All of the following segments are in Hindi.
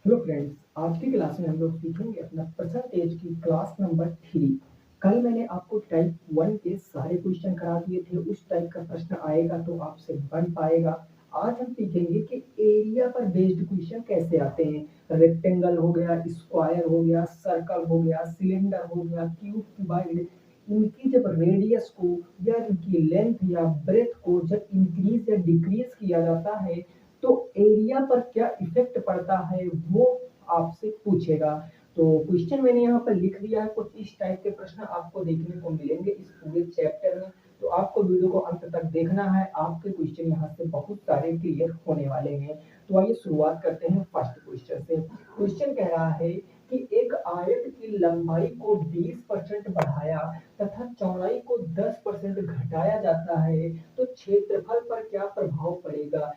हेलो फ्रेंड्स, आज की क्लास में हम लोग सीखेंगे अपना परसेंटेज की क्लास नंबर 3। कल मैंने आपको टाइप 1 के सारे क्वेश्चन करा दिए थे। उस टाइप का प्रश्न आएगा तो आपसे बन पाएगा। आज हम सीखेंगे कि एरिया पर बेस्ड क्वेश्चन कैसे आते हैं। रेक्टेंगल हो गया, स्क्वायर हो गया, सर्कल हो गया, सिलेंडर हो गया, क्यूब, क्यूबाइड, इनकी जब रेडियस को या इनकी लेंथ या ब्रेथ को जब इंक्रीज या डिक्रीज किया जाता है तो एरिया पर क्या इफेक्ट पड़ता है वो आपसे पूछेगा। तो क्वेश्चन मैंने यहाँ पर लिख दिया है। कुछ इस टाइप के प्रश्न आपको देखने को मिलेंगे इस पूरे चैप्टर में। तो आपको वीडियो को अंत तक देखना है। आपके क्वेश्चन यहाँ से बहुत सारे क्लियर होने वाले हैं। तो आइए शुरुआत करते हैं फर्स्ट क्वेश्चन से। क्वेश्चन कह रहा है कि एक आयत की लंबाई को 20% बढ़ाया तथा चौड़ाई को 10% घटाया जाता है तो क्षेत्रफल पर क्या प्रभाव पड़ेगा।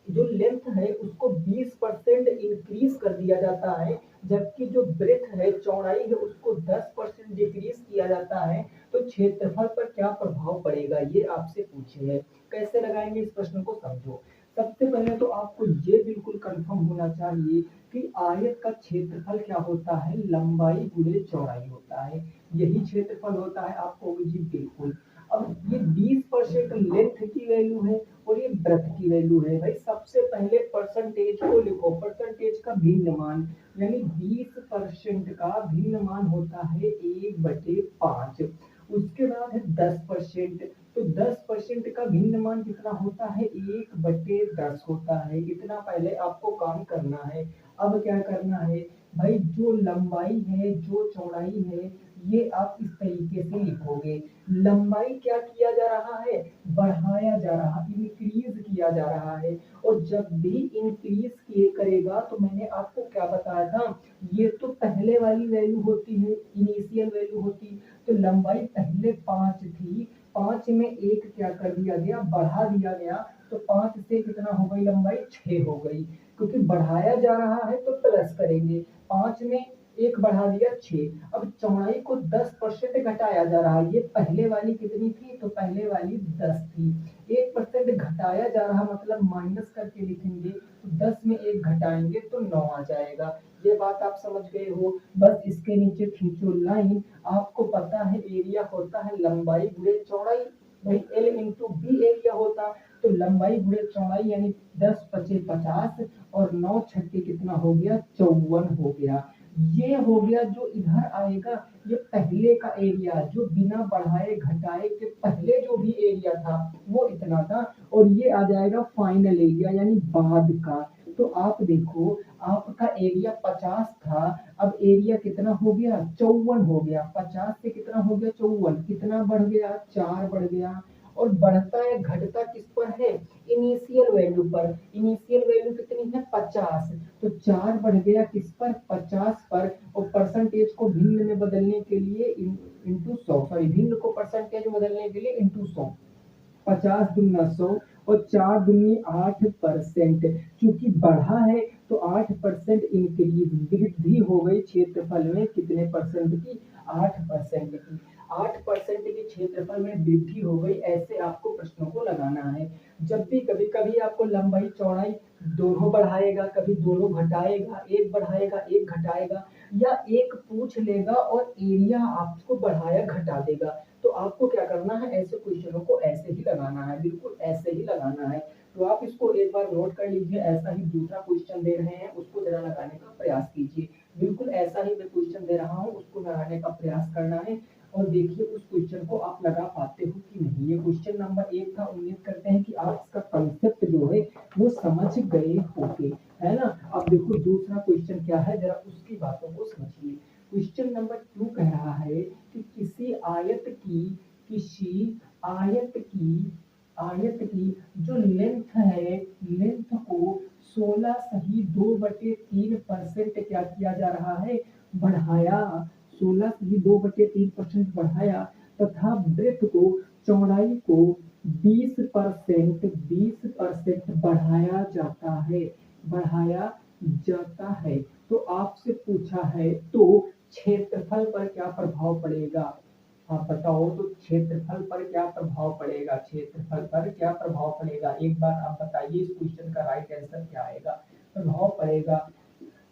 जो लेंथ है उसको 20% इंक्रीज कर दिया जाता है, जबकि जो ब्रेथ है, चौड़ाई है, उसको 10% डिक्रीज किया जाता है तो क्षेत्रफल पर क्या प्रभाव पड़ेगा, ये आपसे पूछे है। कैसे लगाएंगे इस प्रश्न को समझो। सबसे पहले तो आपको ये बिल्कुल कंफर्म होना चाहिए कि आयत का क्षेत्रफल क्या होता है, लंबाई गुणे चौड़ाई होता है। यही क्षेत्रफल होता है, आपको जी बिल्कुल। अब ये 20% लेंथ की वैल्यू है और ये ब्रेथ की वैल्यू है। भाई सबसे पहले परसेंटेज को लिखो। परसेंटेज का भिन्न मान यानी 20% का भिन्न मान होता है 1/5। उसके बाद है 10%। तो 10% का भिन्न मान कितना होता है, 1/10 होता है। इतना पहले आपको काम करना है। अब क्या करना है भाई, जो लंबाई है जो चौड़ाई है ये आप इस तरीके से लिखोगे। लंबाई क्या किया जा रहा है, बढ़ाया जा रहा, इंक्रीज किया जा रहा है। और जब भी इंक्रीज किए करेगा तो मैंने आपको क्या बताया था, ये तो पहले वाली वैल्यू होती है, इनिशियल वैल्यू होती। तो लंबाई पहले 5 थी, 5 में एक क्या कर दिया गया, बढ़ा दिया गया। तो 5 से कितना हो गई लंबाई, 6 हो गई। क्योंकि बढ़ाया जा रहा है तो प्लस करेंगे। 5 में एक बढ़ा दिया, 6। अब चौड़ाई को 10% घटाया जा रहा है। ये पहले वाली कितनी थी, तो पहले वाली 10 थी। 1% घटाया जा रहा मतलब माइनस करके लिखेंगे। तो 10 में एक घटाएंगे तो 9 आ जाएगा। ये बात आप समझ गए हो। बस इसके नीचे खींचो लाइन। आपको पता है एरिया होता है लंबाई गुणे चौड़ाई। भाई एल इंटू बी एरिया होता। तो लंबाई गुणे चौड़ाई यानी 10×5 = 50 और 9×6 कितना हो गया, 54 हो गया। ये हो गया जो इधर आएगा, ये पहले का एरिया जो बिना बढ़ाए घटाए के पहले जो भी एरिया था वो इतना था। और ये आ जाएगा फाइनल एरिया यानी बाद का। तो आप देखो, आपका एरिया 50 था, अब एरिया कितना हो गया, 54 हो गया। 50 से कितना हो गया, 54। कितना बढ़ गया, 4 बढ़ गया। और बढ़ता है घटता किस पर है, इनिशियल वैल्यू पर। इनिशियल वैल्यू कितनी है, 50। तो 4 बढ़ गया किस पर, 50 पर। और परसेंटेज को भिन्न में बदलने के लिए इंटू 100, सॉरी, भिन्न को परसेंटेज में बदलने के लिए इंटू 100। 50×100 और 4×8%। चूंकि बढ़ा है तो 8% इंक्रीज, वृद्धि हो गई क्षेत्रफल में कितने परसेंट की, 8% की। 8% के क्षेत्रफल में वृद्धि हो गई। ऐसे आपको प्रश्नों को लगाना है। जब भी कभी कभी आपको लंबाई चौड़ाई दोनों बढ़ाएगा, कभी दोनों घटाएगा, एक बढ़ाएगा एक घटाएगा, या एक पूछ लेगा और एरिया आपको बढ़ाया घटा देगा। तो आपको क्या करना है, ऐसे क्वेश्चनों को ऐसे ही लगाना है, बिल्कुल ऐसे ही लगाना है। तो आप इसको एक बार नोट कर लीजिए। ऐसा ही दूसरा क्वेश्चन दे रहे हैं उसको जरा लगाने का प्रयास कीजिए। बिल्कुल ऐसा ही मैं क्वेश्चन दे रहा हूँ, उसको लगाने का प्रयास करना है। और देखिए उस क्वेश्चन को आप लगा पाते हो कि नहीं। ये क्वेश्चन नंबर 1 था। उम्मीद करते हैं कि आप इसका कंसेप्ट जो है वो समझ गए होंगे, है ना। अब देखो दूसरा क्वेश्चन क्या है, जरा उसकी बातों को समझिए। क्वेश्चन नंबर 2 कह रहा है कि किसी आयत की जो लेंथ है, लेंथ को 16 सही 2/3% क्या किया जा रहा है, बढ़ाया। 16 सही 2/3% बढ़ाया तथा ब्रेथ को, चौड़ाई को 20% बढ़ाया जाता है, बढ़ाया जाता है। तो आपसे पूछा है तो क्षेत्रफल पर क्या प्रभाव पड़ेगा। आप बताओ तो क्षेत्रफल पर क्या प्रभाव पड़ेगा, क्षेत्रफल पर क्या प्रभाव पड़ेगा। एक बार आप बताइए इस क्वेश्चन का राइट आंसर क्या आएगा। प्रभाव पड़ेगा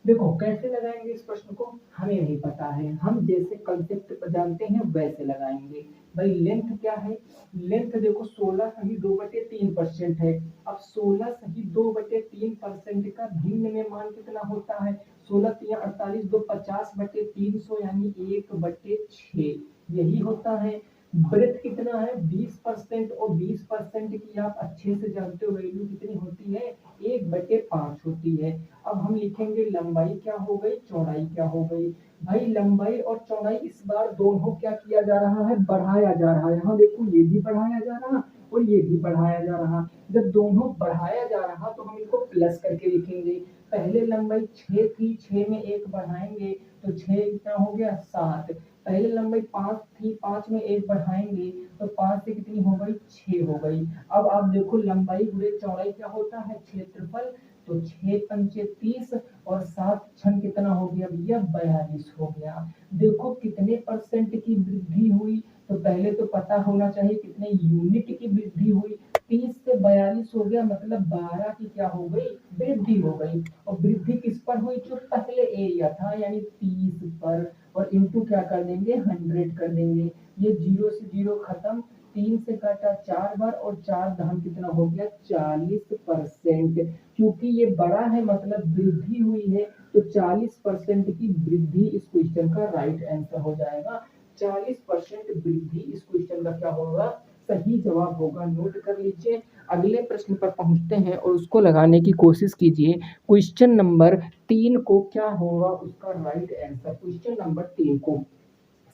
देखो कैसे लगाएंगे इस प्रश्न को, हमें नहीं पता है, हम जैसे कंसेप्ट जानते हैं वैसे लगाएंगे। भाई लेंथ क्या है, लेंथ देखो 16 सही 2/3% है। अब 16 सही 2/3% का भिन्न में मान कितना होता है, 16 तिया 48, 2 50/300 यानी 1/6 यही होता है। ब्रेथ कितना है 20%, और 20% की आप अच्छे से जानते हो वैल्यू कितनी होती है, 1/5 होती है। अब हम लिखेंगे लंबाई क्या हो गई, चौड़ाई क्या हो गई। भाई लंबाई और चौड़ाई इस बार दोनों क्या किया जा रहा है, बढ़ाया जा रहा है। यहाँ देखो ये भी बढ़ाया जा रहा और ये भी बढ़ाया जा रहा। जब दोनों बढ़ाया जा रहा तो हम इनको प्लस करके लिखेंगे। पहले लंबाई 6 थी, 6 में 1 बढ़ाएंगे तो 6 कितना हो गया 7। पहले लंबाई 5 थी, 5 में 1 बढ़ाएंगे तो 5 से कितनी हो गई 6 हो गई। अब आप देखो लंबाई गुणे चौड़ाई क्या होता है, क्षेत्रफल। तो 6 पंचे 30 और 7 छन कितना हो गया भैया 42 हो गया। देखो कितने परसेंट की वृद्धि हुई, तो पहले तो पता होना चाहिए कितने यूनिट की वृद्धि हुई। 30 से 42 हो गया, मतलब 12 की क्या हो गई वृद्धि हो गई। और वृद्धि किस पर हुई, जो पहले एरिया था यानी 30 पर, और इंटू क्या कर देंगे 100 कर देंगे। ये 0 से 0 खत्म, 3 से काटा 4 बार और 4 दहम कितना हो गया 40%। क्योंकि ये बड़ा है मतलब वृद्धि हुई है, तो 40% की वृद्धि इस क्वेश्चन का राइट आंसर हो जाएगा। 40% वृद्धि इस क्वेश्चन का क्या होगा, सही जवाब होगा। नोट कर लीजिए। अगले प्रश्न पर पहुंचते हैं और उसको लगाने की कोशिश कीजिए। क्वेश्चन नंबर 3 को क्या होगा उसका राइट आंसर, क्वेश्चन नंबर 3 को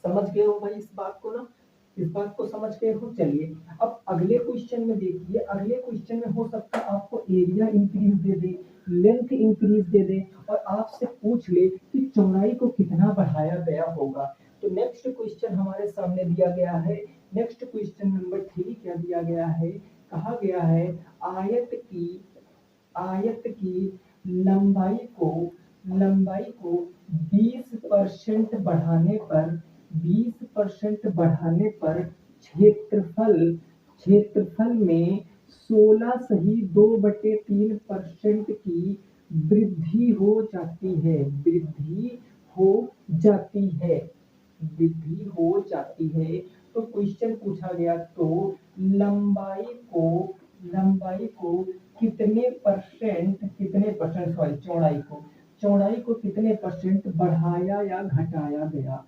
समझ गए हो भाई इस बात को ना, इस बात को समझ गए हो। चलिए अब अगले क्वेश्चन में देखिए, अगले क्वेश्चन में हो सकता है आपको एरिया इंक्रीज दे दे, लेंथ इंक्रीज दे दे और आपसे पूछ ले कि चौड़ाई को कितना बढ़ाया गया होगा। तो नेक्स्ट क्वेश्चन हमारे सामने दिया गया है। नेक्स्ट क्वेश्चन नंबर 3 क्या दिया गया है, कहा गया है आयत की लंबाई को 20% बढ़ाने पर 20% बढ़ाने पर क्षेत्रफल में 16 सही 2/3% की वृद्धि हो जाती है, हो जाती है वृद्धि हो जाती है। तो क्वेश्चन पूछा गया, तो लंबाई को लंबाई को कितने परसेंट सॉरी चौड़ाई को कितने परसेंट बढ़ाया या घटाया गया,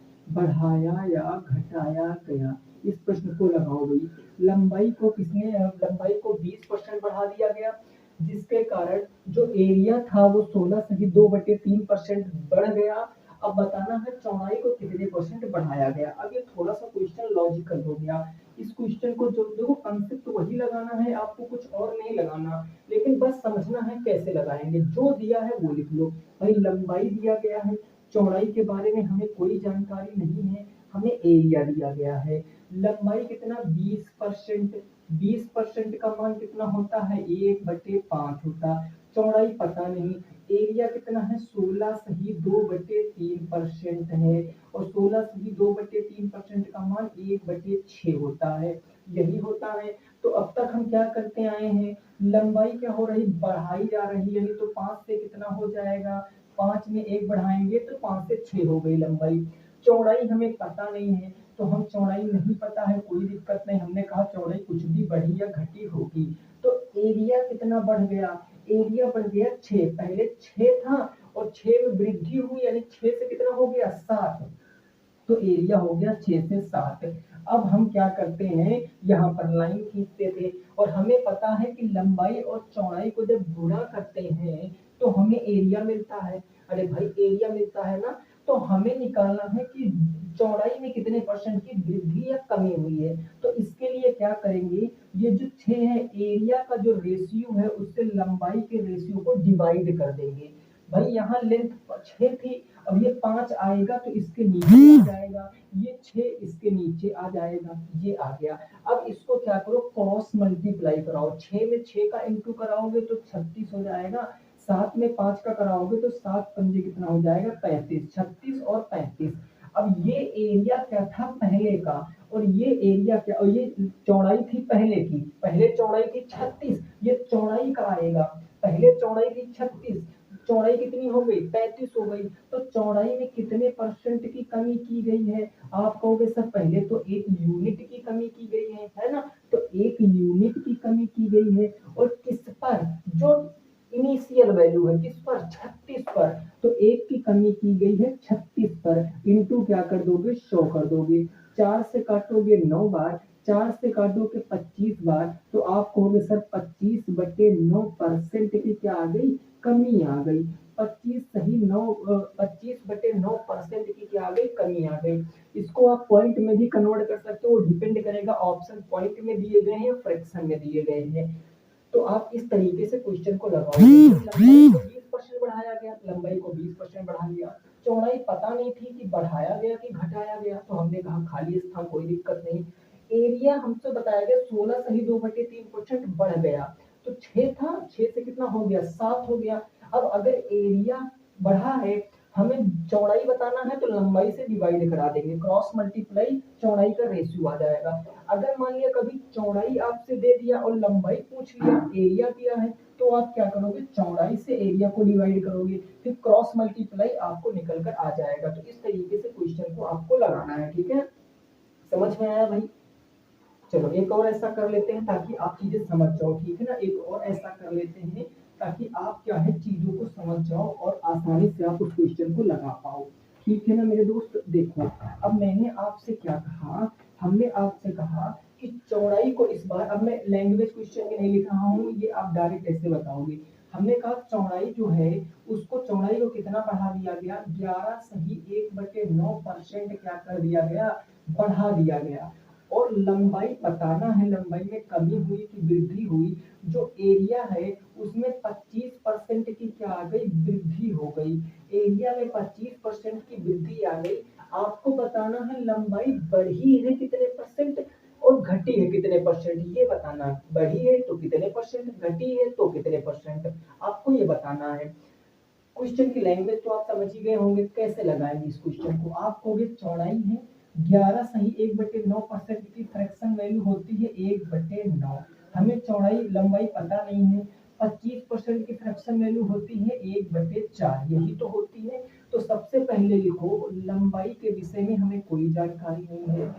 इस प्रश्न को लगाओ भाई। लंबाई को 20% बढ़ा दिया गया, जिसके कारण जो एरिया था वो 16 से 2/3% बढ़ गया। अब बताना है चौड़ाई को कितने परसेंट बढ़ाया गया। अब ये थोड़ा सा क्वेश्चन लॉजिकल हो गया। इस क्वेश्चन को जो देखो कंसेप्ट वही लगाना है, आपको कुछ और नहीं लगाना, लेकिन बस समझना है कैसे लगाएंगे। जो दिया है वो लिख लो। भाई लंबाई दिया गया है, चौड़ाई के बारे में हमें कोई जानकारी नहीं है, हमें एरिया दिया गया है। लंबाई कितना 20%, 20% का मान कितना होता है 1/5 होता। चौड़ाई पता नहीं, एरिया कितना है 16 सही 2/3% है, और 16 सही 2/3% का मान 1/6 होता है, यही होता है। तो अब तक हम क्या करते आए हैं, लंबाई क्या हो रही बढ़ाई जा रही है, तो 5 से कितना हो जाएगा, 5 में 1 बढ़ाएंगे तो 5 से 6 हो गई लंबाई। चौड़ाई हमें पता नहीं है, तो हम चौड़ाई नहीं पता है कोई दिक्कत नहीं, हमने कहा चौड़ाई कुछ भी बढ़ी या घटी होगी। तो एरिया कितना बढ़ गया, एरिया बढ़ गया 6, पहले 6 था और 6 में वृद्धि हुई यानी 6 से कितना हो गया 7, तो एरिया हो गया 6 से 7। अब हम क्या करते हैं, यहाँ पर लाइन खींचते थे और हमें पता है कि लंबाई और चौड़ाई को जब गुणा करते हैं तो हमें एरिया मिलता है। अरे भाई एरिया मिलता है ना, तो हमें निकालना है कि चौड़ाई में कितने परसेंट की वृद्धि या कमी हुई है। तो इसके लिए क्या करेंगे, ये जो 6 है एरिया का जो रेशियो है उससे लंबाई के रेशियो को डिवाइड कर देंगे। भाई यहाँ लेंथ 6 थी, अब ये 5 आएगा तो इसके नीचे आ जाएगा, ये 6 इसके नीचे आ जाएगा, ये आ गया। अब इसको क्या करो क्रॉस मल्टीप्लाई कराओ, 6 में 6 का इंटू कराओगे तो 36 हो जाएगा, 7 में 5 का कराओगे तो 7 पंजे कितना हो जाएगा 35, 36 और 35। अब ये एरिया क्या था पहले का, और ये एरिया क्या, और ये चौड़ाई थी पहले की, पहले चौड़ाई थी 36, ये चौड़ाई का आएगा, पहले चौड़ाई थी 36, चौड़ाई कितनी हो गई, 35 हो गई। तो चौड़ाई में कितने परसेंट की कमी की गई है? आप कहोगे सर पहले तो 1 यूनिट की कमी की गई है ना? तो 1 यूनिट की कमी की गई है और किस पर? जो इनिशियल वैल्यू है, किस पर? 36 पर। तो 1 की कमी की गई है 36 पर, इंटू क्या कर दोगे, 100 कर दोगे। 4 से काटोगे 9 बार, 4 से काटोगे 25 बार, तो आप कहोगे सर 25/9% की क्या आ गई, कमी आ गई। 25 सही 9 25/9% की क्या आ गई, कमी आ गई। इसको आप पॉइंट में भी कन्वर्ट कर सकते हो, डिपेंड करेगा ऑप्शन पॉइंट में दिए गए हैं या फ्रैक्शन में दिए गए हैं। तो आप इस तरीके से क्वेश्चन को लगाओगे। लंबाई को 20% बढ़ाया गया, लंबाई को 20% बढ़ा लिया। चौड़ाई पता नहीं थी कि बढ़ाया गया कि घटाया गया, तो हमने कहा खाली स्थान कोई दिक्कत नहीं। एरिया हमसे बताया गया 16 सही 2/3% बढ़ गया, तो 6 था, 6 से कितना हो गया, 7 हो गया। अब अगर एरिया बढ़ा है, हमें चौड़ाई बताना है तो लंबाई से डिवाइड करा देंगे, क्रॉस मल्टीप्लाई चौड़ाई का रेशियो आ जाएगा। अगर मान लिया कभी चौड़ाई आपसे दे दिया और लंबाई पूछ लिया, एरिया दिया है, तो आप क्या करोगे, चौड़ाई से एरिया को डिवाइड करोगे, फिर क्रॉस मल्टीप्लाई आपको निकल कर आ जाएगा। तो इस तरीके से क्वेश्चन को आपको लगाना है, ठीक है, समझ में आया भाई? चलो एक और ऐसा कर लेते हैं ताकि आप चीजें समझ जाओ, ठीक है ना, एक और ऐसा कर लेते हैं ताकि आप क्या है चीजों को समझ जाओ और आसानी से आप उस क्वेश्चन को लगा पाओ, ठीक है ना मेरे दोस्त। देखो अब मैंने आपसे क्या कहा, हमने आपसे कहा कि चौड़ाई को, इस बार अब मैं लैंग्वेज क्वेश्चन में नहीं लिख रहा हूँ, ये आप डायरेक्ट ऐसे बताओगे। हमने कहा चौड़ाई जो है उसको, चौड़ाई को कितना बढ़ा दिया गया, 11 सही 1/9% क्या कर दिया गया, बढ़ा दिया गया। और लंबाई बताना है, लंबाई में कमी हुई कि वृद्धि हुई। जो एरिया है उसमें 25% की क्या आ गई, वृद्धि हो गई। एरिया में 25% की वृद्धि आ गई। आपको बताना है लंबाई बढ़ी है कितने परसेंट और घटी है कितने परसेंट, ये बताना है। बढ़ी है तो कितने परसेंट, घटी है तो कितने परसेंट, आपको ये बताना है। क्वेश्चन की लैंग्वेज तो आप समझ ही गए होंगे, कैसे लगाएंगे इस क्वेश्चन को। आप कहोगे चौड़ाई है 11 सही 1/9% की फ्रैक्शन वैल्यू होती है 1/9। हमें चौड़ाई लंबाई पता नहीं है, 25% की फ्रैक्शन वैल्यू होती है 1/4, यही तो होती है। तो सबसे पहले लिखो लंबाई के विषय में हमें कोई जानकारी नहीं है,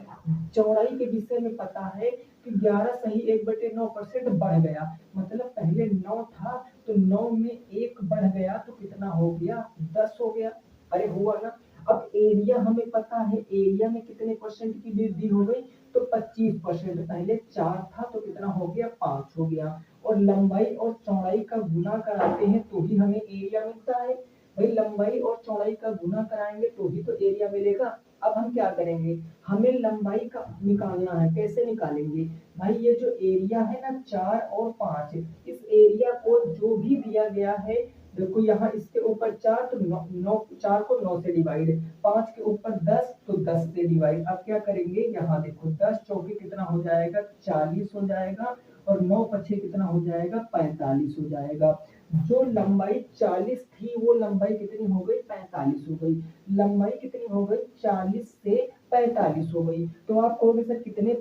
चौड़ाई के विषय में पता है कि 11 सही 1/9% बढ़ गया, मतलब पहले 9 था तो 9 में 1 बढ़ गया तो कितना हो गया, 10 हो गया। अरे हुआ ना। अब एरिया हमें पता है, एरिया में कितने परसेंट की वृद्धि हो गई, तो 25%। पहले 4 था तो कितना हो गया, 5 हो गया। और लंबाई और चौड़ाई का गुना कराते हैं तो ही हमें एरिया मिलता है। भाई लंबाई और चौड़ाई का गुना कराएंगे तो ही तो एरिया मिलेगा। अब हम क्या करेंगे, हमें लंबाई का निकालना है, कैसे निकालेंगे भाई, ये जो एरिया है ना 4 और 5, इस एरिया को जो भी दिया गया है, देखो यहाँ इसके ऊपर 4 तो 9, 4 को 9 से डिवाइड, 5 के ऊपर 10 तो 10 से डिवाइड। अब क्या करेंगे, यहाँ देखो 10 चौके कितना हो जाएगा, 40 हो जाएगा, और 9 पछे कितना हो जाएगा, 45 हो जाएगा। जो लंबाई 40 थी वो लंबाई कितनी हो गई, 45 हो गई। लंबाई कितनी हो गई, 40 से 45 हो गई। तो आप कहोगे सर कितने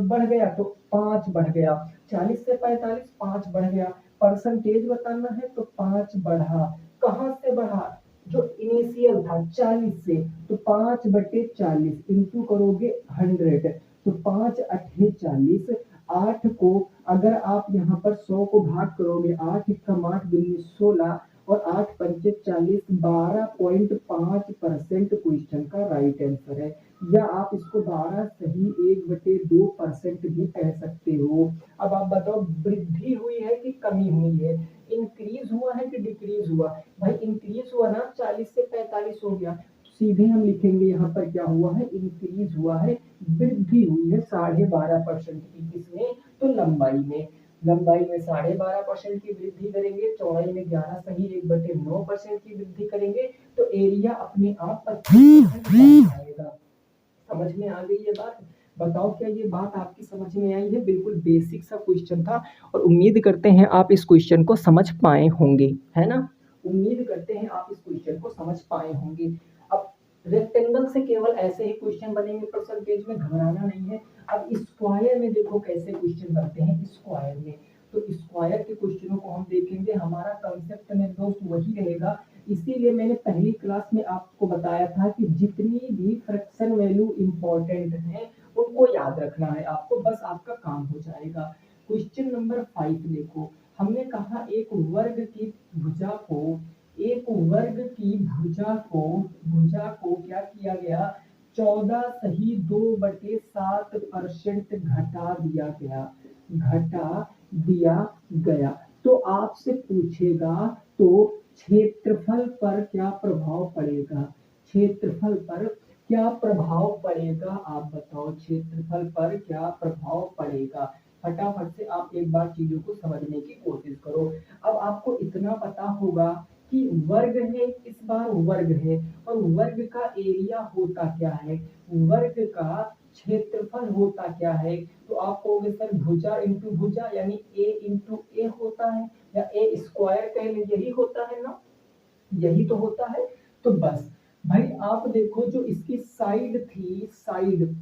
बढ़ गया, तो 5 बढ़ गया। 40 से 45 5 बढ़ गया। परसेंटेज बताना है तो 5 बढ़ा। कहाँ से बढ़ा, जो इनिशियल था 40 से, तो 5/40 इंटू करोगे 100, तो 5 अठे 40। 8 को अगर आप यहाँ पर 100 को भाग करोगे, 8 एकम 8 दूनी 16 और 8 पंचे 40, 12.5% क्वेश्चन का राइट आंसर है। या आप इसको 12 सही 1/2% भी कह सकते हो। अब आप बताओ वृद्धि हुई है कि कमी हुई है, इंक्रीज हुआ है कि डिक्रीज हुआ। भाई इंक्रीज हुआ ना, 40 से 45 हो गया, सीधे हम लिखेंगे यहाँ पर क्या हुआ है, इंक्रीज हुआ है, वृद्धि हुई है 12.5% की। किसमें, तो लंबाई में। लंबाई में 12.5% की वृद्धि करेंगे, चौड़ाई में 11 सही 1/9% की वृद्धि करेंगे, तो एरिया अपने आप 25% आएगा। समझ में आ गई ये बात? बताओ क्या ये बात आपकी समझ में आई है? बिल्कुल बेसिक सा क्वेश्चन था और उम्मीद करते हैं आप इस क्वेश्चन को समझ पाए होंगे, है ना? उम्मीद करते हैं आप इस क्वेश्चन को समझ पाए होंगे। अब रेक्टेंगल से केवल ऐसे ही क्वेश्चन बनेंगे, परसेंटेज में घबराना नहीं है। अब स्क्वायर में देखो कैसे क्वेश्चन बनते हैं, स्क्वायर में तो स्क्वायर के क्वेश्चनों को हम देखेंगे। हमारा कंसेप्ट में दोस्त वही रहेगा, इसीलिए मैंने पहली क्लास में आपको बताया था कि जितनी भी फ्रैक्शन वैल्यू इंपॉर्टेंट है उनको याद रखना है आपको, बस आपका काम हो जाएगा। क्वेश्चन नंबर 5 देखो, हमने कहा एक वर्ग की भुजा को क्या किया गया, 14.2/7% घटा दिया गया। तो आपसे पूछेगा तो क्षेत्रफल पर क्या प्रभाव पड़ेगा, क्षेत्रफल पर क्या प्रभाव पड़ेगा, आप बताओ क्षेत्रफल पर क्या प्रभाव पड़ेगा। फटाफट से आप एक बार चीजों को समझने की कोशिश करो। अब आपको इतना पता होगा कि वर्ग है, इस बार वर्ग है, और वर्ग का एरिया होता क्या है, वर्ग का क्षेत्रफल होता क्या है। तो आप कहोगे सर भुजा इंटू भुजा यानी ए इंटू ए होता है, या ए स्क्वायर कह लें, यही होता है ना, यही तो होता है। तो बस भाई आप देखो, जो इसकी साइड थी, साइड,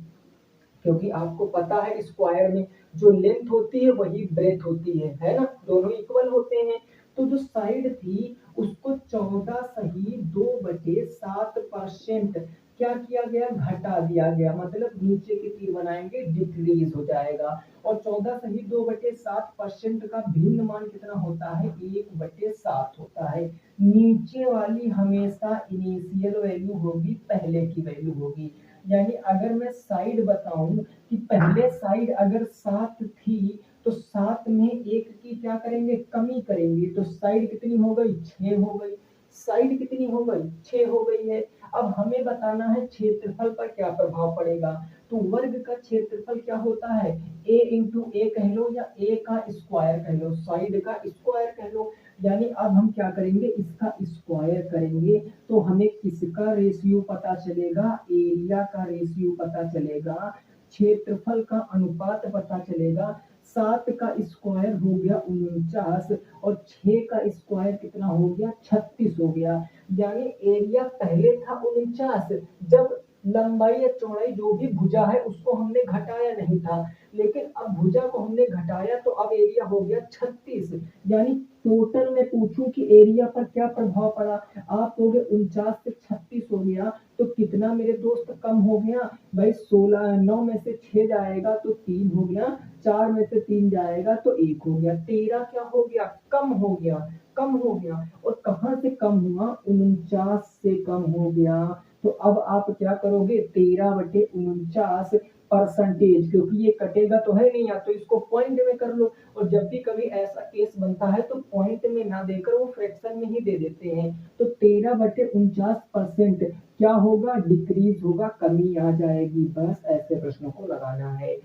क्योंकि आपको पता है स्क्वायर में जो लेंथ होती है वही ब्रेथ होती है ना, दोनों इक्वल होते हैं। तो जो साइड थी उसको 14/2/7% क्या किया गया, घटा दिया गया, मतलब नीचे के तीर बनाएंगे डिक्रीज हो जाएगा। और 14/2/7% का भिन्न मान कितना होता है, 1/7 होता है। नीचे वाली हमेशा इनिशियल वैल्यू होगी, पहले की वैल्यू होगी। यानी अगर मैं साइड बताऊं कि पहले साइड अगर 7 थी तो 7 में एक की क्या करेंगे, कमी करेंगे, तो साइड कितनी हो गई, 6 हो गई। साइड कितनी हो गई, 6 हो गई है। अब हमें बताना है क्षेत्रफल पर क्या प्रभाव पड़ेगा। तो वर्ग का क्षेत्रफल क्या होता है, ए इंटू ए कह लो, या ए का स्क्वायर कह लो, साइड का स्क्वायर कह लो। यानी अब हम क्या करेंगे, इसका स्क्वायर करेंगे तो हमें किसका रेशियो पता चलेगा, एरिया का रेशियो पता चलेगा, क्षेत्रफल का अनुपात पता चलेगा। 7 का स्क्वायर हो गया 49, और 6 का स्क्वायर कितना हो गया, 36 हो गया। यानी एरिया पहले था 49, जब लंबाई या चौड़ाई जो भी भुजा है उसको हमने घटाया नहीं था, लेकिन अब भुजा को हमने घटाया तो अब एरिया हो गया 36। यानी टोटल में पूछूं कि एरिया पर क्या प्रभाव पड़ा, आप कहोगे 49 से 36 हो गया, तो कितना मेरे दोस्त कम हो गया भाई, 16, 9 में से 6 जाएगा तो 3 हो गया, 4 में से 3 जाएगा तो 1 हो गया, 13 क्या हो गया, कम हो गया, कम हो गया। और कहां से कम हुआ, 49 से कम हो गया। तो अब आप क्या करोगे, 13/49 परसेंटेज, क्योंकि ये कटेगा तो है नहीं, या तो इसको पॉइंट में कर लो। और जब भी कभी ऐसा केस बनता है तो पॉइंट में ना देकर वो फ्रैक्शन में ही दे देते हैं। तो 13/49% क्या होगा, डिक्रीज होगा, कमी आ जाएगी। बस ऐसे प्रश्नों को लगाना है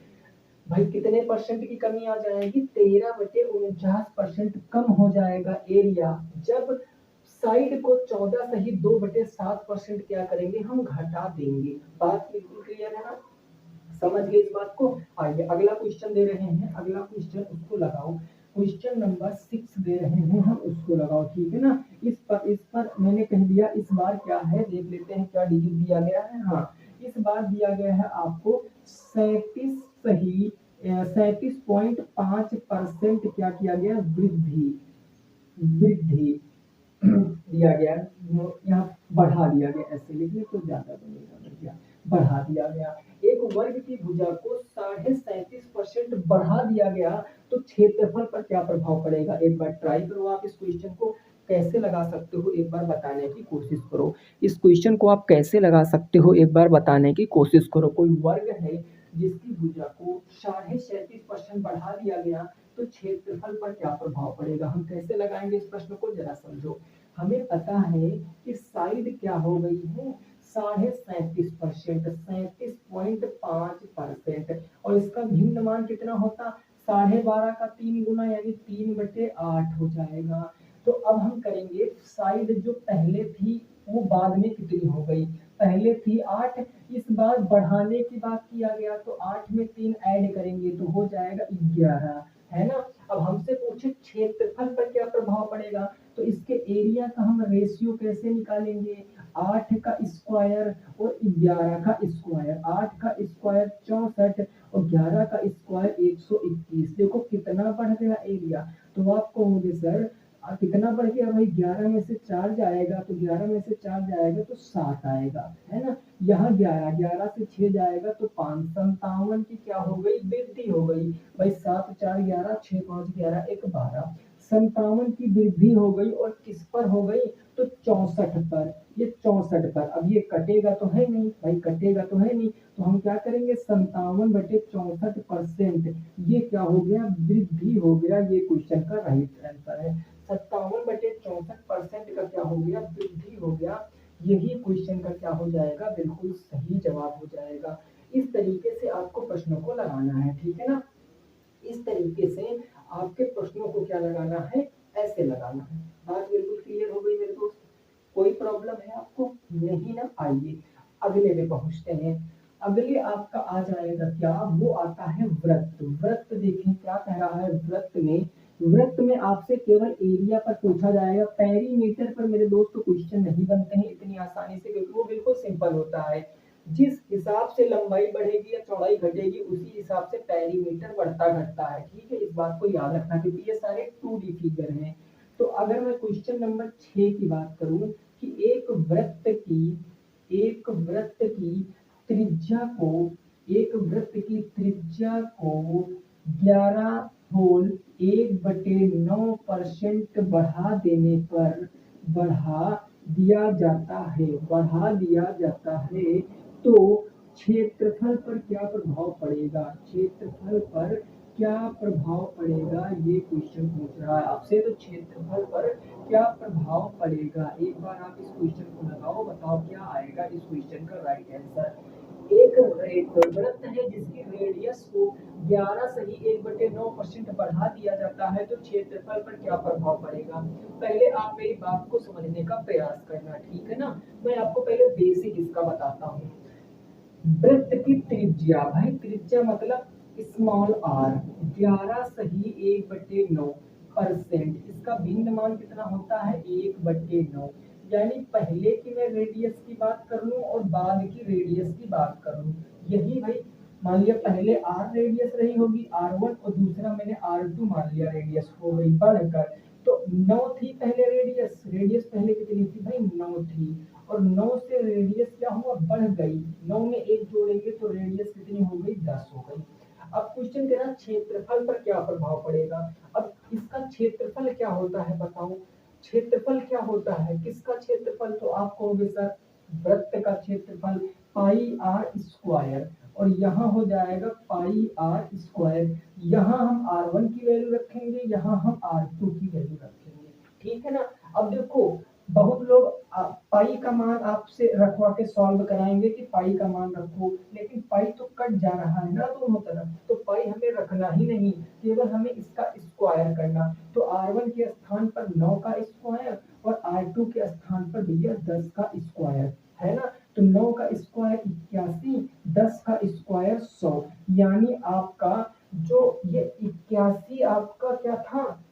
भाई। कितने परसेंट की कमी आ जाएगी, 13/49% कम हो जाएगा एरिया, जब साइड को 14/2/7% क्या करेंगे, हम घटा देंगे। बात बिल्कुल क्लियर है ना, समझ गए इस बात को। आइए अगला क्वेश्चन दे रहे हैं, अगला क्वेश्चन उसको लगाओ। क्वेश्चन नंबर 6 दे रहे हैं हम, उसको लगाओ, ठीक है ना। इस पर मैंने कह दिया, इस बार क्या है देख लेते हैं क्या डिजिट दिया गया है। हाँ, इस बार दिया गया है आपको 37.5% क्या किया गया, वृद्धि, वृद्धि दिया गया, यहाँ बढ़ा दिया गया, ऐसे लिखने तो ज्यादा बनेगा भैया, बढ़ा दिया गया। एक वर्ग की भुजा को 37.5% बढ़ा दिया गया, तो क्षेत्रफल पर क्या प्रभाव पड़ेगा। एक बार ट्राई करो, आप इस क्वेश्चन को कैसे लगा सकते हो, एक बार बताने की कोशिश करो। इस क्वेश्चन को आप कैसे लगा सकते हो, एक बार बताने की कोशिश करो। कोई वर्ग है जिसकी भुजा को 37.5% बढ़ा दिया गया, तो क्षेत्रफल पर क्या प्रभाव पड़ेगा, हम कैसे लगाएंगे इस प्रश्न को, जरा समझो। हमें पता है कि साइड क्या हो गई है, 37.5%, 37.5%, और इसका भिन्न मान कितना होता, 12.5 का 3 गुना यानी 3/8 हो जाएगा। तो अब हम करेंगे, साइड जो पहले थी वो बाद में कितनी हो गई, पहले थी 8, इस बार बढ़ाने की बात किया गया तो 8 में 3 ऐड करेंगे तो हो जाएगा 11, है ना। अब हमसे पूछे क्षेत्रफल पर क्या प्रभाव पड़ेगा, तो इसके एरिया का हम रेशियो कैसे निकालेंगे, 8 का स्क्वायर और 11 का स्क्वायर, 8 का स्क्वायर 64 और 11 का स्क्वायर 121। देखो कितना बढ़ गया एरिया। तो आप कहोगे सर कितना बढ़ गया भाई, 11 में से 4 जाएगा तो 11 में से 4 जाएगा तो 7 आएगा, है ना। यहाँ 11, 11 से 6 जाएगा तो 5, 57 की क्या हो गई, वृद्धि हो गई भाई। 7 4 11, 6 5 11, 1 12, 57 की वृद्धि हो गई। और किस पर हो गई, तो 64 पर। ये 64 पर, अब ये कटेगा तो है नहीं भाई, कटेगा तो है नहीं, तो हम क्या करेंगे 57/64%, ये क्या हो गया, वृद्धि हो गया। ये क्वेश्चन का राइट आंसर है। 57/64% का क्या हो गया, वृद्धि हो गया। यही क्वेश्चन का क्या हो जाएगा, बिल्कुल सही जवाब हो जाएगा। इस तरीके से आपको प्रश्नों को लगाना है, ठीक है ना। इस तरीके से आपके प्रश्नों को क्या लगाना है, ऐसे लगाना है। बात बिल्कुल क्लियर हो गई मेरे दोस्त। कोई प्रॉब्लम है आपको, नहीं ना। आइए अगले में पहुंचते हैं। अगले आपका आ जाएगा क्या, वो आता है वृत्त। वृत्त देखें क्या कह रहा है वृत्त में। वृत्त में आपसे केवल एरिया पर पूछा जाएगा, पेरीमीटर पर मेरे दोस्त क्वेश्चन नहीं बनते हैं इतनी आसानी से, क्योंकि वो बिल्कुल सिंपल होता है। जिस हिसाब से लंबाई बढ़ेगी या चौड़ाई घटेगी उसी हिसाब से पेरीमीटर बढ़ता घटता है, ठीक है। इस बात को याद रखना, क्योंकि ये सारे 2D फिगर हैं। तो अगर मैं क्वेश्चन नंबर 6 की बात करूं कि एक वृत्त की त्रिज्या को, एक वृत्त की त्रिज्या को 11 होल 1/9% बढ़ा देने पर बढ़ा दिया जाता है, बढ़ा दिया जाता है, तो क्षेत्रफल पर क्या प्रभाव पड़ेगा, क्षेत्रफल पर क्या प्रभाव पड़ेगा, ये क्वेश्चन पूछ रहा है आपसे। तो क्षेत्रफल पर क्या प्रभाव पड़ेगा, एक बार आप इस क्वेश्चन को लगाओ, बताओ क्या आएगा इस क्वेश्चन का राइट आंसर। एक वृत्त है जिसकी रेडियस को 11 सही 1/9% बढ़ा दिया जाता है, तो क्षेत्रफल पर क्या प्रभाव पड़ेगा। पहले आप मेरी बात को समझने का प्रयास करना, ठीक है ना। मैं आपको पहले बेसिक इसका बताता हूँ। वृत्त की त्रिज्या, भाई त्रिज्या मतलब स्मॉल आर, 11 सही 1/9%, इसका भिन्न मान कितना होता है 1/9। यानी पहले की मैं रेडियस की बात कर लूं और बाद की रेडियस की बात कर लूं, यही भाई। मान लिया पहले आर रेडियस रही होगी R1 और दूसरा मैंने R2 मान लिया रेडियस हो गई बढ़कर, तो 9 थी पहले रेडियस, रेडियस पहले कितनी थी भाई 9 थी, और 9 से रेडियस क्या हुआ बढ़ गई, 9 में 1 जोड़ेंगे तो रेडियस कितनी हो गई 10 हो गई। अब क्वेश्चन कह रहा क्षेत्रफल पर क्या प्रभाव पड़ेगा। अब इसका क्षेत्रफल क्या होता है बताओ, क्षेत्रफल क्या होता है, किसका क्षेत्रफल, तो आप कहोगे सर वृत्त का क्षेत्रफल पाई आर स्क्वायर, और यहाँ हो जाएगा पाई आर स्क्वायर। यहाँ हम R1 की वैल्यू रखेंगे, यहाँ हम R2 की वैल्यू रखेंगे, ठीक है ना। अब देखो बहुत लोग पाई का मान आपसे रखवा के सॉल्व कराएंगे कि पाई का मान रखो, लेकिन पाई तो कट जा रहा है ना दोनों तरफ, तो पाई हमें रखना ही नहीं, केवल हमें इसका स्क्वायर करना। तो R1 के स्थान पर 9 का स्क्वायर और R2 के स्थान पर भैया 10 का स्क्वायर, है ना। तो 9 का स्क्वायर 81, 10 का स्क्वायर 100, यानी आपका जो ये 81 आपका क्या था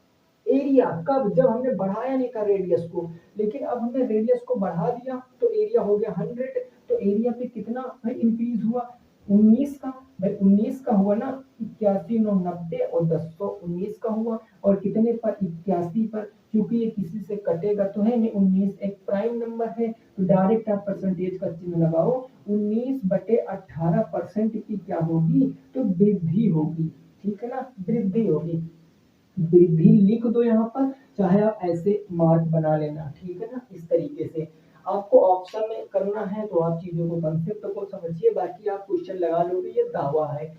एरिया, कब, जब हमने बढ़ाया नहीं था रेडियस को, लेकिन अब हमने रेडियस को बढ़ा दिया तो एरिया हो गया 100। तो एरिया पे कितना भाई इंक्रीज हुआ 19 का, भाई 19 का हुआ ना, 81 9 90 और 10 तो 19 का हुआ, और कितने पर 81 पर, क्योंकि ये किसी से कटेगा तो है नहीं, 19 एक प्राइम नंबर है, तो डायरेक्ट आप परसेंटेज का चिन्ह लगाओ, 19/18% की क्या होगी, तो वृद्धि होगी, ठीक है ना, वृद्धि होगी। वृद्धि लिख दो यहाँ पर, चाहे आप ऐसे मार्क बना लेना, ठीक है ना। इस तरीके से आपको ऑप्शन में करना है तो आप चीजों को कंसेप्ट को समझिए, बाकी आप क्वेश्चन लगा लोगे, ये दावा है।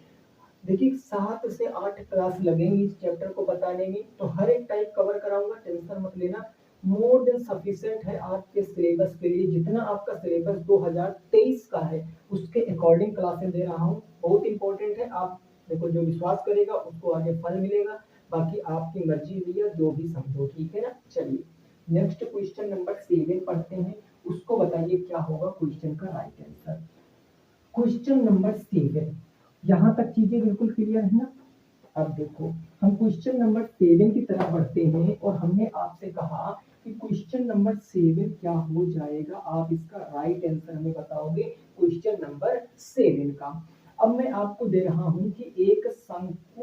देखिए 7 से 8 क्लास लगेंगी इस चैप्टर को बताने में, तो हर एक टाइप कवर कराऊंगा, टेंशन मत लेना। मोर देन सफिशिएंट है आपके सिलेबस के लिए, जितना आपका सिलेबस 2023 का है उसके अकॉर्डिंग क्लासेस दे रहा हूँ, बहुत इंपॉर्टेंट है। आप देखो जो विश्वास करेगा उसको आगे फल मिलेगा, बाकी आपकी मर्जी भैया जो भी समझो, ठीक है ना। चलिए नेक्स्ट क्वेश्चन नंबर 7 पढ़ते हैं, उसको बताइए क्या होगा क्वेश्चन का राइट आंसर। क्वेश्चन नंबर 7, यहाँ तक चीजें बिल्कुल क्लियर है ना। अब देखो हम क्वेश्चन नंबर 7 की तरफ बढ़ते हैं, और हमने आपसे कहा कि क्वेश्चन नंबर 7 क्या हो जाएगा। आप इसका राइट आंसर हमें बताओगे क्वेश्चन नंबर 7 का। अब मैं आपको दे रहा हूं कि एक शंकु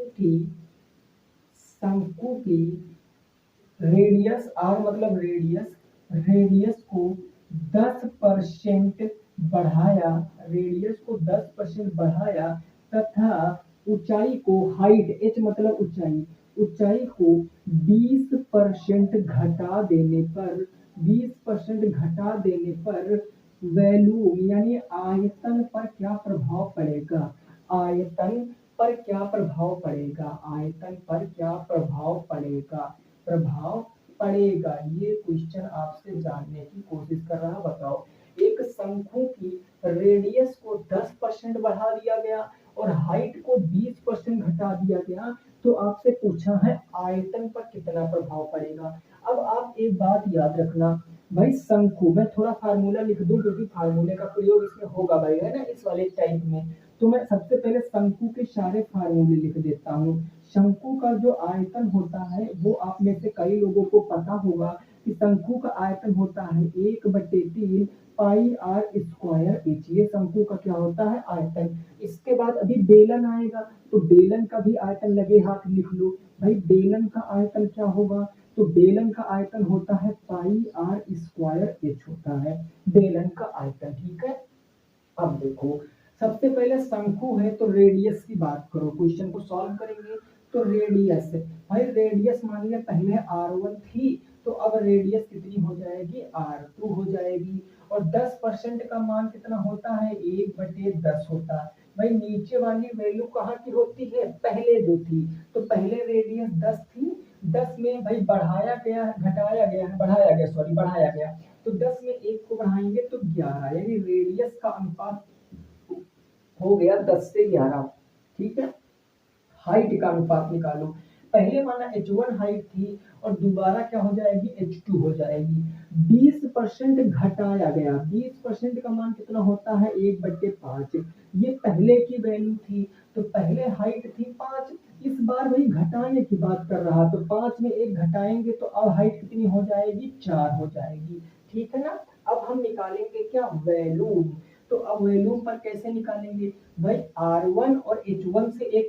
की रेडियस आर मतलब रेडियस को 10% बढ़ाया, रेडियस को 10% बढ़ाया तथा ऊंचाई को हाइट एच मतलब ऊंचाई को 20% घटा देने पर 20% घटा देने पर वैल्यूम यानी आयतन पर क्या प्रभाव पड़ेगा। आयतन पर क्या प्रभाव पड़ेगा, आयतन पर क्या प्रभाव पड़ेगा, प्रभाव पड़ेगा। ये क्वेश्चन आपसे जानने की कोशिश कर रहा। बताओ, एक शंकु की रेडियस को 10% बढ़ा दिया गया और हाइट को 20% घटा दिया गया, तो आपसे पूछा है आयतन पर कितना प्रभाव पड़ेगा। अब आप एक बात याद रखना भाई, शंकु मैं थोड़ा फार्मूला लिख दूं क्योंकि फार्मूले का प्रयोग इसमें होगा भाई, है ना, इस वाले टाइप में। तो मैं सबसे पहले शंकु के सारे फार्मूले लिख देता हूँ। शंकु का जो आयतन होता है वो आप में से कई लोगों को पता होगा कि शंकु का आयतन होता है 1/3 पाई आर स्क्वायर एच। ये शंकु का क्या होता है, आयतन। इसके बाद अभी बेलन आएगा, तो बेलन का भी आयतन लगे हाथ लिख लो भाई। बेलन का आयतन क्या होगा, तो बेलन का आयतन होता है पाई आर स्क्वायर एच होता है बेलन का आयतन। ठीक है। अब देखो, सबसे पहले शंकु है तो रेडियस की बात करो, क्वेश्चन को सॉल्व करेंगे। तो रेडियस भाई, रेडियस मान लिया पहले R1 थी, तो अब रेडियस कितनी हो जाएगी, R2 हो जाएगी। और 10% का मान कितना होता है, 1/10 होता है भाई। नीचे वाली वैल्यू कहाँ की होती है, पहले जो थी, तो पहले रेडियस 10 थी, 10 में भाई बढ़ाया गया घटाया गया है, बढ़ाया गया, तो 10 में 1 को बढ़ाएंगे तो 11, यानी रेडियस का अनुपात हो गया 10 से 11। ठीक है। हाइट का अनुपात निकालो, पहले माना h1 हाइट थी और दोबारा क्या हो जाएगी, h2 हो जाएगी। 20% घटाया गया, 20% का मान कितना होता है, 1/5। ये पहले की वैल्यू थी, तो पहले हाइट थी 5, इस बार वही घटाने की बात कर रहा, तो 5 में 1 घटाएंगे तो अब हाइट कितनी हो जाएगी, 4 हो जाएगी। ठीक है ना। अब हम निकालेंगे क्या, वैल्यूम। तो अब वैल्यूम पर कैसे निकालेंगे भाई, R1 और H1 से एक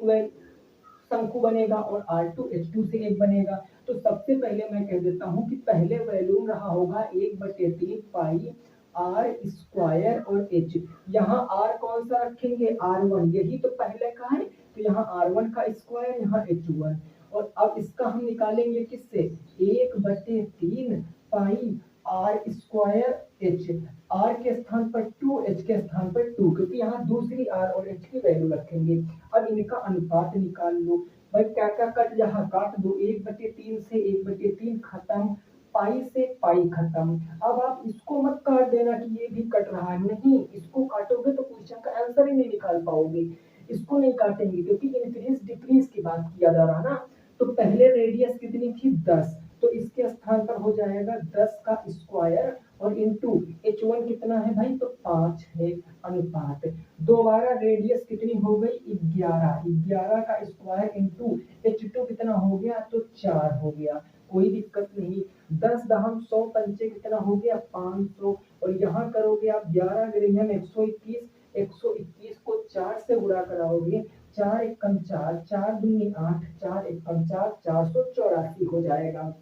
शंकु बनेगा और R2 H2 से एक बनेगा। तो सबसे पहले मैं कह देता हूं कि पहले वैल्यूम रहा होगा 1/3 पाई आर स्क्वायर और एच। यहाँ आर कौन सा रखेंगे, R1, यही तो पहले का है, तो यहाँ R1 का स्क्वायर, यहाँ H1। और अब इसका हम निकालेंगे किससे, 1/3 पाई आर स्क्वायर एच। आर के स्थान पर 2, एच के स्थान पर 2, क्योंकि यहाँ दूसरी आर और एच की वैल्यू रखेंगे। अब इनका अनुपात निकाल लो भाई, क्या क्या कट, यहाँ काट दो, 1/3 से 1/3 खत्म, पाई से पाई खत्म। अब आप इसको मत काट देना कि ये भी कट रहा है, नहीं, इसको काटोगे तो क्वेश्चन का आंसर ही नहीं निकाल पाओगे। इसको नहीं काटेंगे क्योंकि इंक्रीज डिक्रीज की बात किया जा रहा ना। तो पहले रेडियस कितनी थी, 10, तो इसके स्थान पर हो जाएगा 10 का स्क्वायर और इंटू h1 कितना है भाई, तो 5 है, अनुपात। दोबारा रेडियस कितनी हो गई, 11, 11 का स्क्वायर इंटू h2 कितना हो गया, तो 4 हो गया, कोई दिक्कत नहीं। 10 दहम 100 पंचे कितना हो गया, 500। और यहाँ करोगे आप 11 ग्रेहम 121, 121 को 4 से गुणा कराओगे, 4 एकम 4, 4 दूनी 8, 4 एकम 4, 484 हो जाएगा।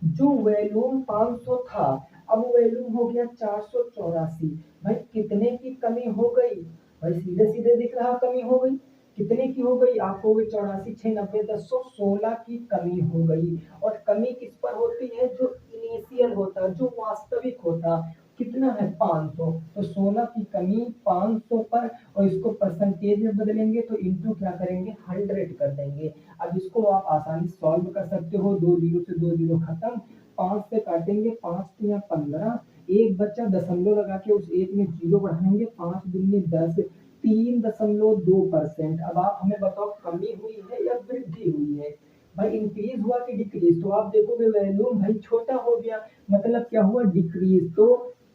जो वैल्यूम 500 था, अब वैल्यूम हो गया 484। भाई कितने की कमी हो गई, भाई सीधे सीधे दिख रहा कमी हो गई। कितने की हो गई, आपको 84 6 90 1016 की कमी हो गई। और कमी किस पर होती है, जो इनिशियल होता, जो वास्तविक होता, कितना है 500, तो 16 की कमी 500 पर। और इसको परसेंटेज में बदलेंगे तो इंटू क्या करेंगे, 100 कर देंगे। अब इसको आप आसानी सॉल्व कर सकते हो, 2 जीरो से 2 जीरो खत्म, 5 से काटेंगे, 5 या 15, एक बच्चा दशमलव लगा के उस एक में जीरो बढ़ाएंगे, 5 दूनी 10, 3.2%। अब आप हमें बताओ कमी हुई है या वृद्धि हुई है, भाई इंक्रीज हुआ कि डिक्रीज। तो आप देखोगे वैल्यूम भाई छोटा हो गया, मतलब क्या हुआ, डिक्रीज। तो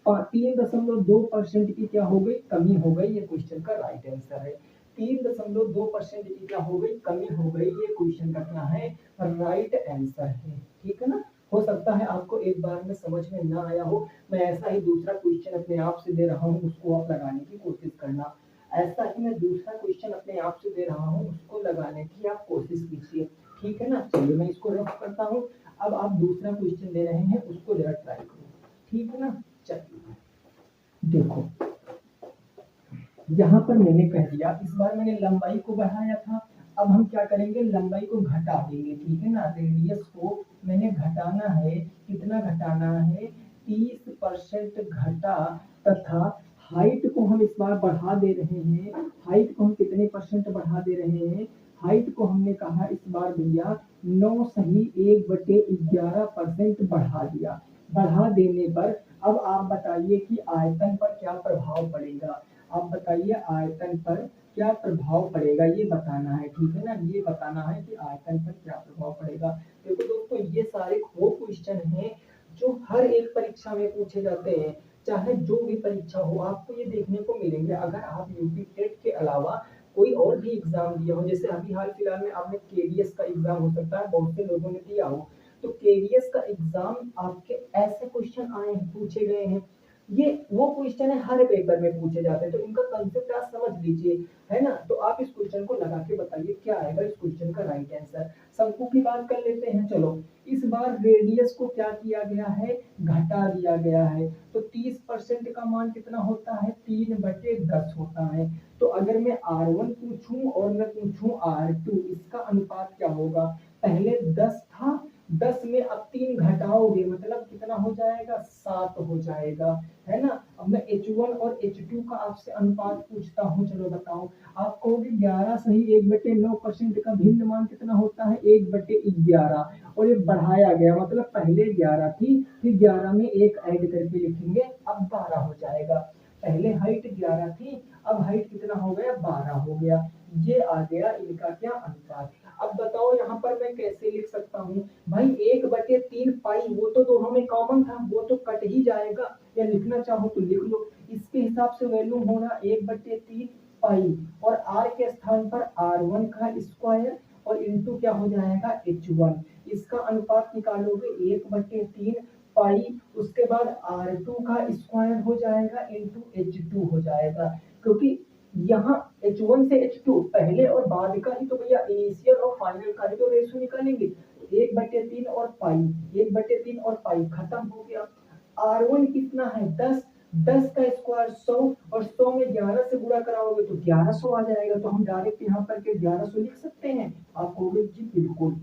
3.2% की क्या हो गई, कमी हो गई। ये क्वेश्चन का राइट आंसर है। 3.2% की क्या हो गई, कमी हो गई। ये क्वेश्चन का क्या है, राइट आंसर है। ठीक है ना। हो सकता है आपको एक बार में समझ में ना आया हो, मैं ऐसा ही दूसरा क्वेश्चन अपने आप से दे रहा हूँ, उसको आप लगाने की कोशिश करना। ऐसा ही मैं दूसरा क्वेश्चन अपने आप से दे रहा हूँ, उसको लगाने की आप कोशिश कीजिए। ठीक है ना? चलिए मैं इसको रफ करता हूँ। अब आप दूसरा क्वेश्चन दे रहे हैं, उसको जरा ट्राई करो। ठीक है ना? चलिए देखो, यहाँ पर मैंने कह दिया, इस बार मैंने लंबाई को बढ़ाया था, अब हम क्या करेंगे, लंबाई को घटा देंगे। ठीक है ना? रेडियस को मैंने घटाना है, कितना घटाना है, 30% घटा, तथा हाइट को हम इस बार बढ़ा दे रहे हैं। हाइट को हम कितने परसेंट बढ़ा दे रहे हैं, हाइट को हमने कहा इस बार भैया 9 सही 1/11% बढ़ा दिया। बढ़ा देने पर अब आप बताइए कि आयतन पर क्या प्रभाव पड़ेगा। आप बताइए आयतन पर क्या प्रभाव पड़ेगा, ये बताना है। ठीक है ना? ये बताना है कि आयतन पर क्या प्रभाव पड़ेगा। देखो दोस्तों, ये सारे वो क्वेश्चन हैं जो हर एक परीक्षा में पूछे जाते हैं, चाहे जो भी परीक्षा हो आपको ये देखने को मिलेंगे। अगर आप यूपी टेट के अलावा कोई और भी एग्जाम दिया हो, जैसे अभी हाल फिलहाल में आपने केडीएस का एग्जाम, हो सकता है बहुत से लोगों ने दिया हो, तो केडीएस का एग्जाम आपके ऐसे क्वेश्चन आए हैं, पूछे गए हैं। ये वो क्वेश्चन है हर पेपर में पूछे जाते हैं, तो इनका कंसेप्ट आप समझ लीजिए, है ना? तो आप इस क्वेश्चन को लगा के बताइए क्या आएगा इस क्वेश्चन का राइट आंसर। शंकु की बात कर लेते हैं। चलो, इस बार रेडियस को क्या किया गया है, घटा दिया गया है। तो 30% का मान कितना होता है, 3/10 होता है। तो अगर मैं R1 पूछूं और मैं पूछूं R2, इसका अनुपात क्या होगा, पहले 10 था, 10 में अब 3 घटाओगे मतलब कितना हो जाएगा, 7 हो जाएगा, है ना? अब मैं H1 और H2 का आपसे अनुपात पूछता हूँ, चलो बताओ। आप कहोगे 11 सही 1/9% का भिन्न मान कितना होता है, 1/11, और ये बढ़ाया गया मतलब पहले 11 थी, फिर 11 में एक ऐड करके लिखेंगे, अब 12 हो जाएगा। पहले हाइट 11 थी, अब हाइट कितना हो गया, 12 हो गया। ये आ गया इनका क्या, अनुपात। अब बताओ यहाँ पर मैं कैसे लिख सकता हूँ, भाई 1/3 पाई, वो तो दोनों में कॉमन था, वो तो कट ही जाएगा, या लिखना चाहो तो लिख लो। इसके हिसाब से वैल्यू होना 1/3 पाई, और आर के स्थान पर R1 का स्क्वायर, और इंटू क्या हो जाएगा, H1। इसका अनुपात निकालोगे 1/3 पाई, उसके बाद R2 का स्क्वायर हो जाएगा इंटू H2 हो जाएगा। क्योंकि यहाँ H1 से H2 पहले और बाद का ही तो भैया इनिशियल और फाइनल का ही तो रेशियो निकालेंगे। 1/3 और पाई, 1/3 और पाई खत्म हो गया। R1 कितना है, 10, 10 का स्क्वायर 100, और 100 में 11 से गुणा कराओगे तो 1100 आ जाएगा। तो हम डायरेक्ट यहाँ पर के 1100 लिख सकते हैं। आप कहोगे जी बिल्कुल।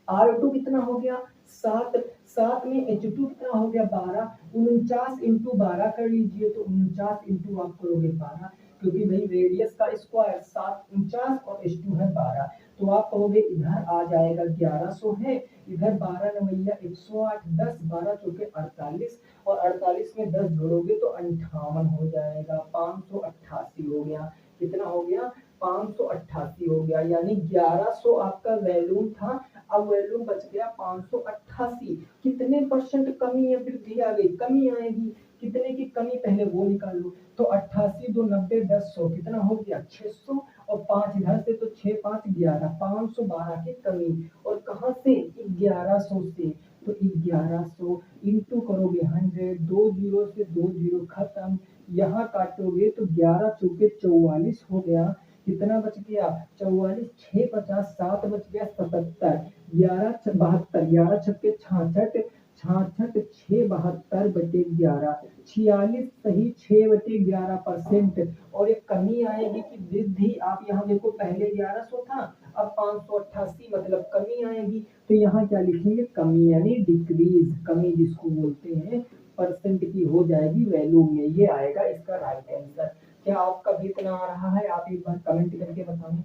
R2 कितना हो गया, 7, 7 में H2 कितना हो गया, 12, 49 इंटू 12 कर लीजिए, तो 49 इंटू आप करोगे 12, क्योंकि भाई रेडियस का स्क्वायर 7 49 और H2 है 12। तो आप कहोगे इधर आ जाएगा 1100 है, इधर 12 नवैया 108, 10 12 चौके 48, और 48 में 10 जोड़ोगे तो 58 हो जाएगा, 588 हो गया। कितना हो गया, 588 हो गया, यानी 1100 आपका वैल्यूम था, अब वैल्यूम बच गया 588। कितने परसेंट कमी है, वृद्धि आ गई, कमी आएगी, कितने की कमी पहले वो निकालो। तो 88 2 90 10 100, कितना हो गया 600, और 5 इधर से तो 6 5 11, 512 की कमी, और कहाँ से, 1100 से। तो 1100 इंटू करोगे 100, 2 जीरो से 2 जीरो खत्म, यहाँ काटोगे तो 11 चौके 44 हो गया। कितना बच गया, 44, 6 50, 7 बच गया 77, 11 72, 11 छक्के 66, 66 6 72/11, 46 सही 6/11%। और एक कमी आएगी कि वृद्धि, आप यहाँ देखो पहले 1100 था, अब 588, मतलब कमी आएगी। तो यहाँ क्या लिखेंगे, कमी यानी डिक्रीज, कमी जिसको बोलते हैं, परसेंट की हो जाएगी वैल्यू में, ये आएगा इसका राइट आंसर। क्या आपका भी इतना आ रहा है, आप एक बार कमेंट करके बताएं।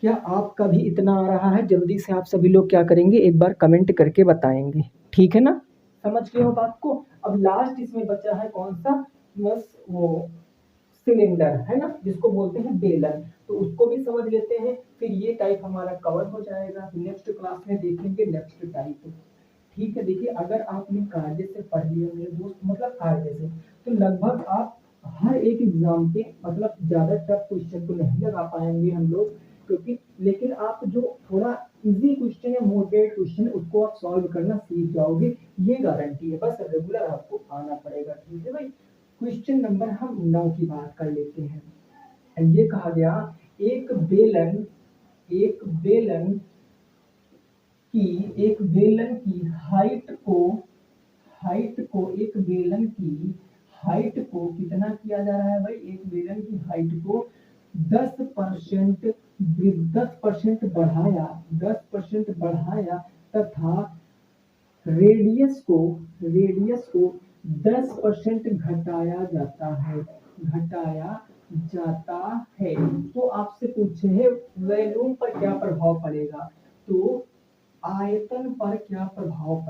क्या आपका भी इतना आ रहा है, जल्दी से आप सभी लोग क्या करेंगे, एक बार कमेंट करके बताएंगे। ठीक है ना, समझ गए हो बात को। अब लास्ट इसमें बचा है कौन सा, बस वो सिलेंडर, है ना, जिसको बोलते हैं बेलन। तो उसको भी समझ लेते हैं, फिर ये टाइप हमारा कवर हो जाएगा। नेक्स्ट क्लास में देखेंगे नेक्स्ट टाइप। ठीक है, देखिए अगर आपने कायदे से पढ़ लिया मेरे दोस्त, मतलब कायदे से, तो लगभग आप हर एक एग्जाम के मतलब ज्यादा टफ क्वेश्चन तो नहीं लगा पाएंगे हम लोग, क्योंकि लेकिन आप जो थोड़ा इजी क्वेश्चन या मॉडरेट क्वेश्चन उसको आप सॉल्व करना सीख जाओगे, ये गारंटी है। बस रेगुलर आपको आना पड़ेगा, ठीक है भाई। क्वेश्चन नंबर हम 9 की बात कर लेते हैं। ये कहा गया एक बेलन एक बेलन एक बेलन की हाइट को कितना किया जा रहा है भाई? एक बेलन की हाइट को 10% 10% बढ़ाया तथा रेडियस को 10% घटाया जाता है। तो आपसे पूछे है वॉल्यूम पर क्या प्रभाव पड़ेगा, तो आयतन पर क्या प्रभाव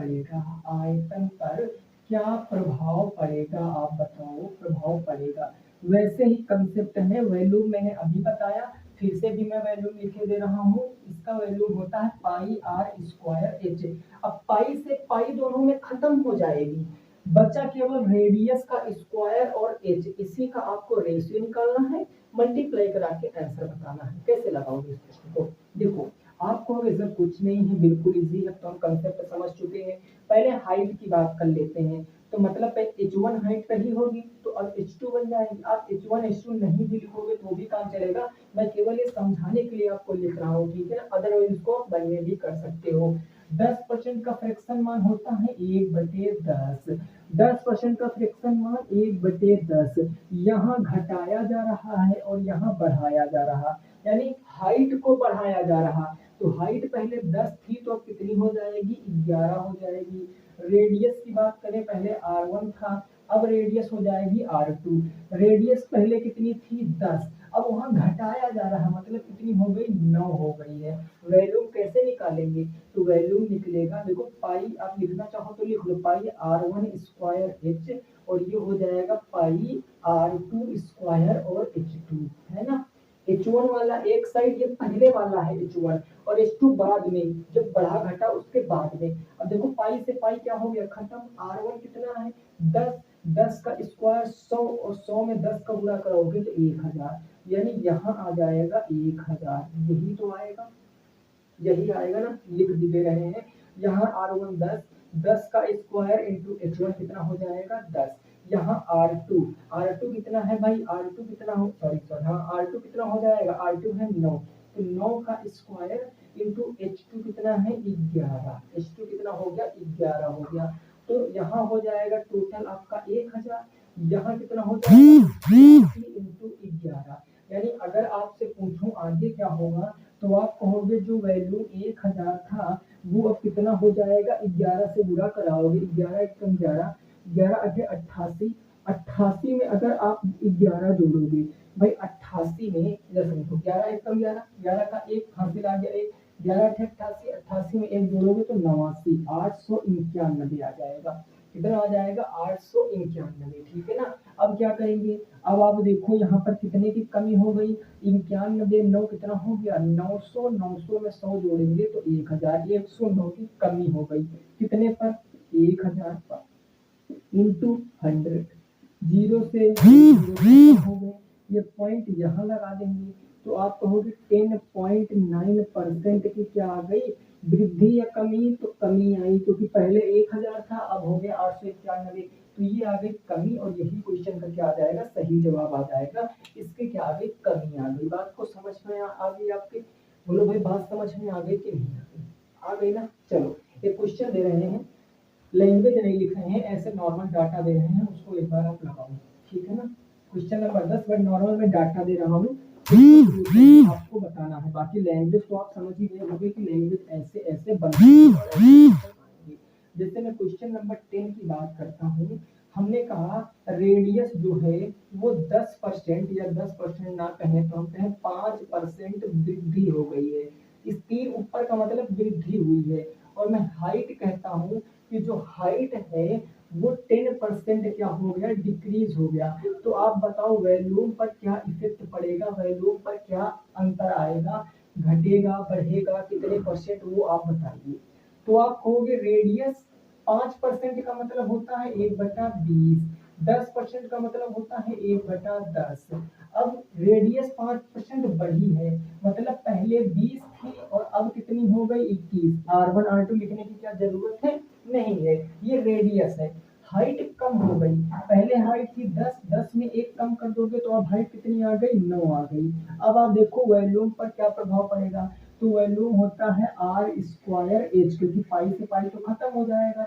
पड़ेगा? आप बताओ, प्रभाव पड़ेगा। वैसे ही कंसेप्ट है, वॉल्यूम मैंने अभी बताया, फिर से भी मैं वॉल्यूम लिखे दे रहा हूँ। इसका वॉल्यूम होता है पाई आर स्क्वायर एच। अब पाई से पाई दोनों में खत्म हो जाएगी, बचा केवल रेडियस का स्क्वायर और एच। इसी का आपको रेशियो निकालना है, मल्टीप्लाई करा के आंसर बताना है। कैसे लगाओगे इस प्रश्न को? देखो, आपको अगर कुछ नहीं है, बिल्कुल इजी है, तो हम कंसेप्ट समझ चुके हैं। पहले हाइट की बात कर लेते हैं, तो मतलब h1 हाइट का ही होगी, तो अब h2 बन जाएगी। आप h1 h2 नहीं भी लिखोगे तो भी काम चलेगा, मैं केवल ये समझाने के लिए आपको लिख रहा हूँ, ठीक है ना। अदरवाइज इसको आप बनने भी कर सकते हो। 10% का फ्रैक्शन मान होता है 1/10। 10% का फ्रैक्शन मान 1/10 यहाँ घटाया जा रहा है और यहाँ बढ़ाया जा रहा, यानी हाइट को बढ़ाया जा रहा। तो हाइट पहले 10 थी, तो अब कितनी हो जाएगी? 11 हो जाएगी। रेडियस की बात करें, पहले r1 था, अब रेडियस हो जाएगी r2। रेडियस पहले कितनी थी? 10, अब वहां घटाया जा रहा, मतलब कितनी हो गई? 9 हो गई है। वैल्यूम कैसे निकालेंगे? तो वैल्यूम निकलेगा, देखो पाई आप लिखना चाहो तो लिख लो, पाई r1 स्क्वायर h, और ये हो जाएगा पाई r2 स्क्वायर और h2, है ना। h1 वाला एक साइड, ये पहले वाला है h1, और h2 बाद में, जब बढ़ा घटा उसके बाद में। अब देखो पाई से पाई क्या हो गया? खत्म। r1 कितना है? 10, 10 का स्क्वायर 100, और 100 में 10 का गुणा करोगे तो 1000, यानी यहाँ आ जाएगा 1000। यही आएगा ना, लिख दे रहे हैं यहाँ r1 10, 10 का स्क्वायर इंटू h1 कितना हो जाएगा? 10। यहाँ r2 कितना है भाई? r2 कितना हो, सॉरी हाँ, r2 कितना हो जाएगा? r2 है 9, तो 9 का स्क्वायर इंटू h2 कितना है? 11। h2 कितना हो गया? 11 हो गया। तो यहाँ हो जाएगा टोटल आपका 1000। यहाँ कितना हो जाएगा? इंटू 11। यानी अगर आपसे पूछूं आगे क्या होगा, तो आप कहोगे जो वैल्यू 1000 था वो अब कितना हो जाएगा? 11 से गुणा कराओगे, 11 एकम 11, 11 अठे 88, 88 में अगर आप 11 जोड़ोगे भाई, 88 में इधर समझो, 11 एकम 11, 11 का एक हासिल आ गया, एक 11 अठे 88, 88 में एक जोड़ोगे तो 89, 891 आ जाएगा। कितना आ जाएगा? 891, ठीक है ना। अब क्या करेंगे? अब आप देखो यहाँ पर कितने की कमी हो गई? 91, 9 कितना हो गया? 900, 900 में 100 जोड़ेंगे तो 1000, 109 की कमी हो गई। कितने पर? 1000 पर, इंटू 100, जीरो से जीरो हो गए, ये पॉइंट यहाँ लगा देंगे, तो आप कहोगे 10.9% की क्या आ गई? वृद्धि या कमी? तो कमी आई, क्योंकि पहले 1000 था, अब हो गया 891, तो ये आ गई कमी। और यही क्वेश्चन का क्या आ जाएगा? सही जवाब आ जाएगा। इसके क्या आ गई? कमी आ गई। बात को समझ में आ गई आपके? बोलो भाई, बात समझ में आ गई कि नहीं आ गई? आ गई ना। चलो, एक क्वेश्चन दे रहे हैं, लैंग्वेज नहीं लिख रहे हैं, ऐसे नॉर्मल डाटा दे रहे हैं, उसको एक बार आप लगाओ, ठीक है ना। क्वेश्चन नंबर 10, बट नॉर्मल में डाटा दे रहा हूँ, आपको बताना है। बाकी लैंग्वेज तो आप समझ ही गए होंगे कि लैंग्वेज ऐसे ऐसे बनती है। जैसे मैं क्वेश्चन नंबर 10 की बात करता हूँ, हमने कहा रेडियस जो है वो 10% या 10% ना कहें तो हम कहें 5% वृद्धि हो गई है। इस तीर ऊपर का मतलब वृद्धि हुई है। और मैं हाइट कहता हूँ कि जो हाइट है वो 10% क्या हो गया? डिक्रीज हो गया। तो आप बताओ वॉल्यूम पर क्या इफेक्ट पड़ेगा? वॉल्यूम पर क्या अंतर आएगा? घटेगा, बढ़ेगा, कितने परसेंट, वो आप बताइए। तो आप कहोगे रेडियस 5% का मतलब होता है 1/20, 10% का मतलब होता है 1/10। अब रेडियस 5% बढ़ी है, मतलब पहले 20 थी और अब कितनी हो गई 21। R1 R2 लिखने की क्या जरूरत है, नहीं है, ये रेडियस है। हाइट कम हो गई, पहले हाइट थी 10, 10 में एक कम कर दोगे तो अब हाइट कितनी आ गई, 9 आ गई। अब आप देखो वॉल्यूम पर क्या प्रभाव पड़ेगा, तो वॉल्यूम होता है आर स्क्वायर एच, क्योंकि पाई से पाई तो खत्म हो जाएगा।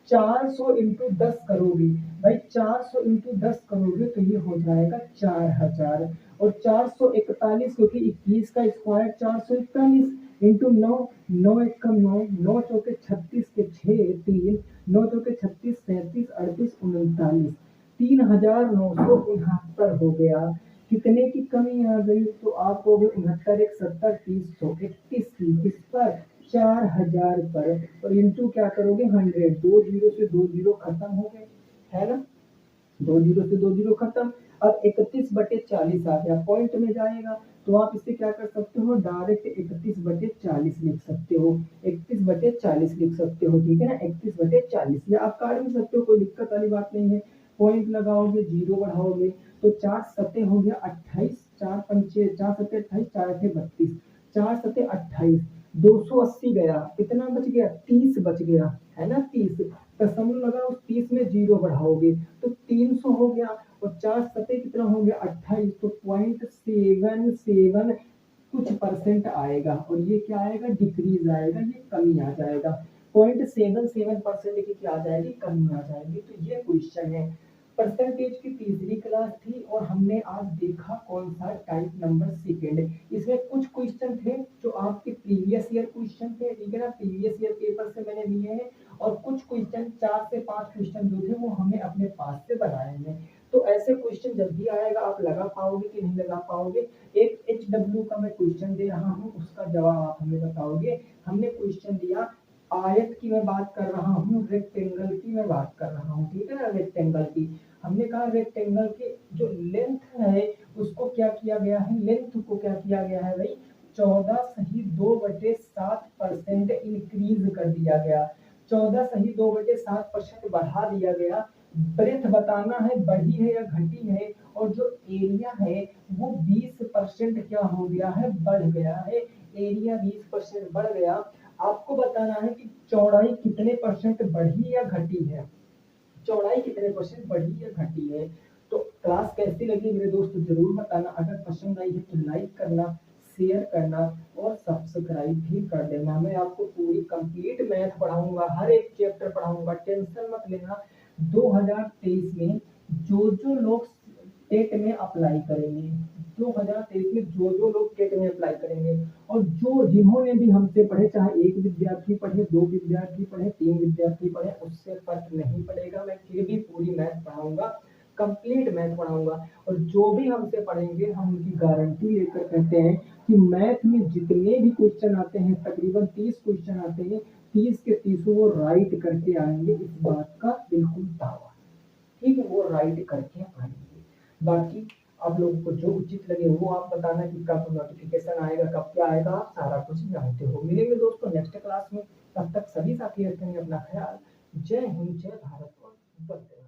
400 इंटू 10 करोगे भाई, 400 इंटू 10 करोगे तो ये हो जाएगा 4000। और 441, क्योंकि 21 का स्क्वायर 441 इंटू 9, 9 एक कम 9, 9 चौके 36 के 6 3, 9 चौके 36, 37, 38, 39, 3969 हो गया। कितने की कमी आ गई, तो आप हो गए 69 एक 70 30 131 की किस पर, 4000 पर। और इंटू क्या करोगे 100, 2 जीरो से 2 जीरो खत्म हो गए, है ना, 2 जीरो से 2 जीरो खत्म। अब 31/40 आ गया, पॉइंट में जाएगा, तो आप इसे क्या कर सकते हो, डायरेक्ट 31/40 लिख सकते हो, 31/40 लिख सकते हो, ठीक है ना, 31/40, या आप काट भी सकते हो, कोई दिक्कत वाली बात नहीं है। पॉइंट लगाओगे, जीरो बढ़ाओगे, तो 4 सते हो गया 28, 4 पंचे 4 सते 28, 4 अठे 32, 4 सते 28, 280 गया, कितना बच गया, 30 बच गया, है ना, 30 दशमलव लगा, उस 30 में जीरो बढ़ाओगे तो 300 हो गया, और 4 सते कितना हो गया 28, तो 0.77 कुछ परसेंट आएगा, और ये क्या आएगा, डिक्रीज आएगा, ये कमी आ जाएगा। 0.77% की क्या आ जाएगी, कमी आ जाएगी। तो ये क्वेश्चन है, परसेंटेज की तीसरी क्लास थी, और हमने आज देखा कौन सा, टाइप नंबर सेकेंड। इसमें कुछ क्वेश्चन थे जो आपके प्रीवियस ईयर क्वेश्चन थे, ठीक है ना, प्रीवियस ईयर पेपर से मैंने लिए हैं, और कुछ क्वेश्चन 4 से 5 क्वेश्चन जो थे वो हमने अपने पास से बनाए हैं। तो ऐसे क्वेश्चन जब भी आएगा आप लगा पाओगे कि नहीं लगा पाओगे। एक HW का मैं क्वेश्चन दे रहा हूँ, उसका जवाब आप हमें बताओगे। हमने क्वेश्चन दिया, आयत की मैं बात कर रहा हूँ, रेक्टेंगल की मैं बात कर रहा हूँ, ठीक है ना, रेक्टेंगल की। हमने कहा रेक्टेंगल के जो लेंथ है उसको क्या किया गया है, लेंथ को क्या किया गया है भाई, 14 सही 2/7% इंक्रीज कर दिया गया, 14 सही 2/7% बढ़ा दिया गया। ब्रेथ बताना है बढ़ी है या घटी है, और जो एरिया है वो 20% क्या हो गया है, बढ़ गया है, एरिया 20% बढ़ गया। आपको बताना है कि चौड़ाई कितने परसेंट बढ़ी या घटी है, चौड़ाई कितने परसेंट बढ़ी या घटी है। तो क्लास कैसी लगी मेरे दोस्त जरूर बताना, अगर पसंद आई है तो लाइक करना, शेयर करना, और सब्सक्राइब भी कर देना। मैं आपको पूरी कंप्लीट मैथ पढ़ाऊंगा, हर एक चैप्टर पढ़ाऊंगा, टेंशन मत लेना। 2023 में जो लोग टेट में अप्लाई करेंगे, 2023 में जो लोग टेट में अप्लाई करेंगे, और जो जिन्होंने भी हमसे पढ़े, चाहे एक विद्यार्थी पढ़े, 2 विद्यार्थी पढ़े, 3 विद्यार्थी पढ़े, उससे फर्क नहीं पड़ेगा, मैं फिर भी पूरी मैथ पढ़ाऊंगा, कंप्लीट मैथ पढ़ाऊंगा। और जो भी हमसे पढ़ेंगे हम उनकी गारंटी लेकर कहते हैं कि मैथ में जितने भी क्वेश्चन आते हैं, तकरीबन 30 क्वेश्चन आते हैं, 30 के 30 वो राइट करके आएंगे, इस बात का बिल्कुल दावा, ठीक है, वो राइट करके आएंगे। बाकी आप लोगों को जो उचित लगे वो आप बताना कि कब नोटिफिकेशन आएगा, कब क्या आएगा, आप सारा कुछ जानते हो। मिलेंगे दोस्तों नेक्स्ट क्लास में, तब तक सभी साथी रखेंगे अपना ख्याल। जय हिंद, जय भारत और वंदे